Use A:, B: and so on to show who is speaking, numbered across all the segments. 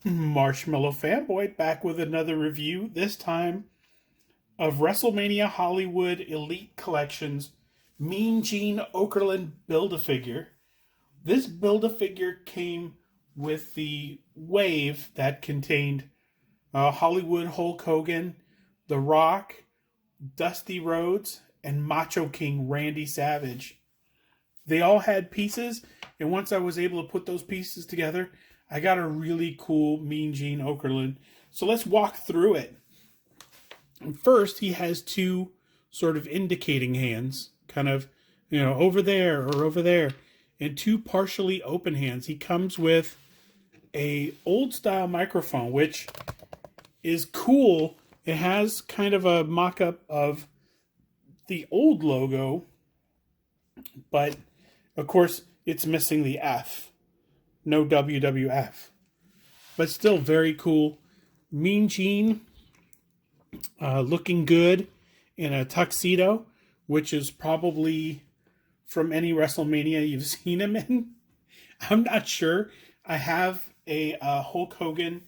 A: Marshmallow Fanboy back with another review, this time of Wrestlemania Hollywood Elite Collection's Mean Gene Okerlund Build-A-Figure. This Build-A-Figure came with the wave that contained Hollywood Hulk Hogan, The Rock, Dusty Rhodes, and Macho King Randy Savage. They all had pieces, and once I was able to put those pieces together, I got a really cool Mean Gene Okerlund. So let's walk through it. And first, he has two sort of indicating hands, kind of, over there or over there, and two partially open hands. He comes with a old style microphone, which is cool. It has kind of a mock-up of the old logo, but of course it's missing the F. No WWF. But still very cool. Mean Gene looking good in a tuxedo, which is probably from any WrestleMania you've seen him in. I'm not sure. I have a Hulk Hogan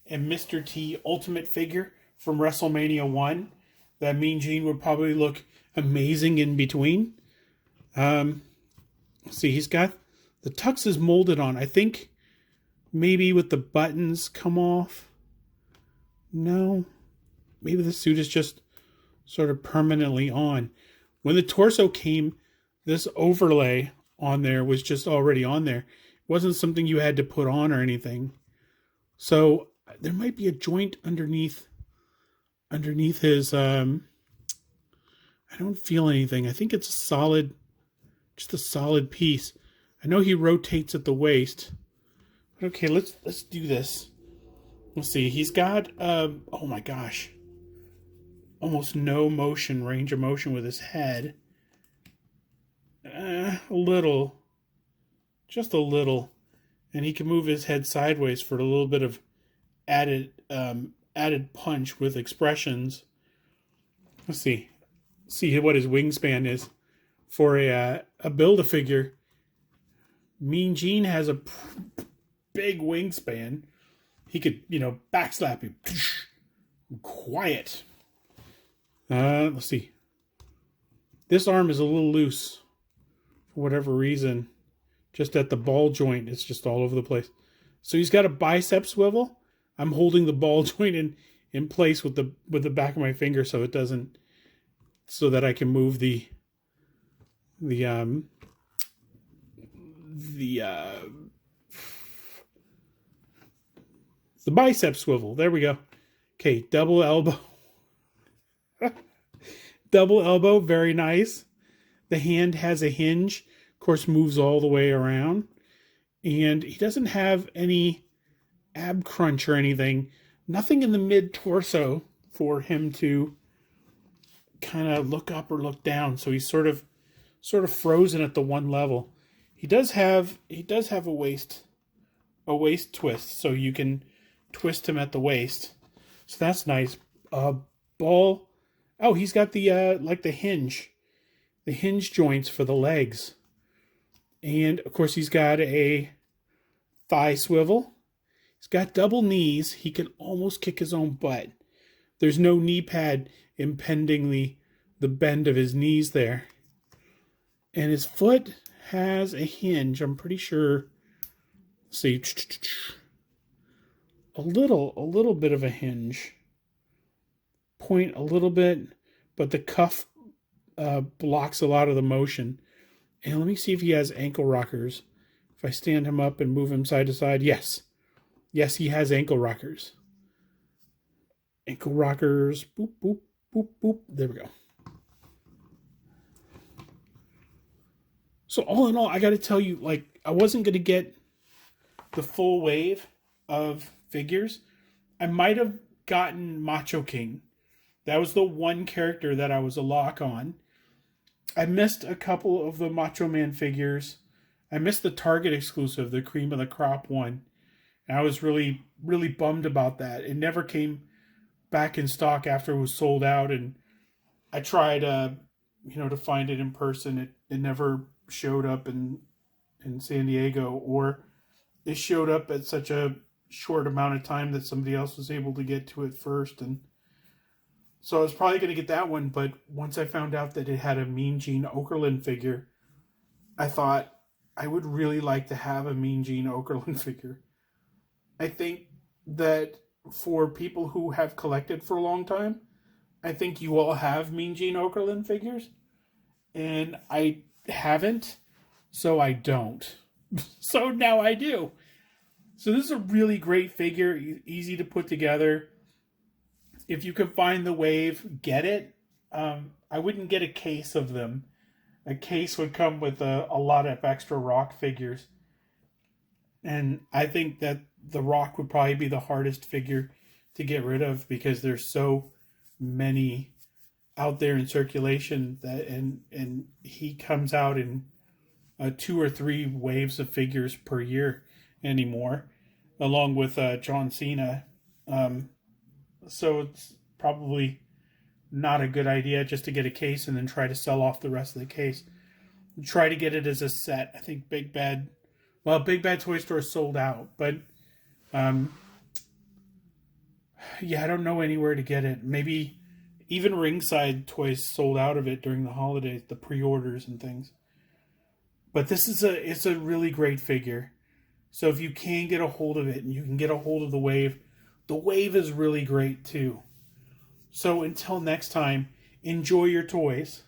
A: and Mr. T Ultimate figure from WrestleMania 1 that Mean Gene would probably look amazing in between. See, he's got the tux is molded on. I think maybe with the buttons come off. No, maybe the suit is just sort of permanently on. When the torso came, this overlay on there was just already on there. It wasn't something you had to put on or anything. So there might be a joint underneath his I don't feel anything. I think it's just a solid piece. I know he rotates at the waist. Okay, let's do this. Let's see. He's got oh my gosh, almost no range of motion with his head. A little, just a little, and he can move his head sideways for a little bit of added punch with expressions. Let's see what his wingspan is for a Build-A-Figure. Mean Gene has a big wingspan. He could, backslap you. Quiet. Let's see. This arm is a little loose for whatever reason. Just at the ball joint, it's just all over the place. So he's got a bicep swivel. I'm holding the ball joint in place with the back of my finger so it doesn't, so that I can move the bicep swivel. There we go. Okay, double elbow. Double elbow, very nice. The hand has a hinge, of course, moves all the way around. And he doesn't have any ab crunch or anything. Nothing in the mid-torso for him to kind of look up or look down. So he's sort of frozen at the one level. He does have a waist twist, so you can twist him at the waist. So that's nice. Ball. Oh, he's got the like the hinge joints for the legs. And of course he's got a thigh swivel. He's got double knees. He can almost kick his own butt. There's no knee pad impeding the bend of his knees there. And his foot has a hinge, I'm pretty sure. Let's see. A little bit of a hinge. Point a little bit, but the cuff blocks a lot of the motion. And let me see if he has ankle rockers. If I stand him up and move him side to side, yes. Yes, he has ankle rockers. Ankle rockers. Boop, boop, boop, boop. There we go. So all in all, I got to tell you, I wasn't going to get the full wave of figures. I might have gotten Macho King. That was the one character that I was a lock on. I missed a couple of the Macho Man figures. I missed the Target exclusive, the cream of the crop one. And I was really, really bummed about that. It never came back in stock after it was sold out. And I tried, to find it in person. It never showed up in San Diego, or it showed up at such a short amount of time that somebody else was able to get to it first. And so I was probably going to get that one, but once I found out that it had a Mean Gene Okerlund figure, I thought I would really like to have a Mean Gene Okerlund figure. I think that for people who have collected for a long time, I think you all have Mean Gene Okerlund figures. And I haven't, so I don't. So now I do. So this is a really great figure, easy to put together. If you can find the wave, get it. I wouldn't get a case of them. A case would come with a lot of extra Rock figures. And I think that the Rock would probably be the hardest figure to get rid of because there's so many out there in circulation that and he comes out in 2 or 3 waves of figures per year anymore, along with John Cena. So it's probably not a good idea just to get a case and then try to sell off the rest of the case. Try to get it as a set. I think Big Bad Toy Store is sold out, but yeah, I don't know anywhere to get it. Maybe even Ringside Toys sold out of it during the holidays, the pre-orders and things. But it's a really great figure. So if you can get a hold of it and you can get a hold of the wave is really great too. So until next time, enjoy your toys.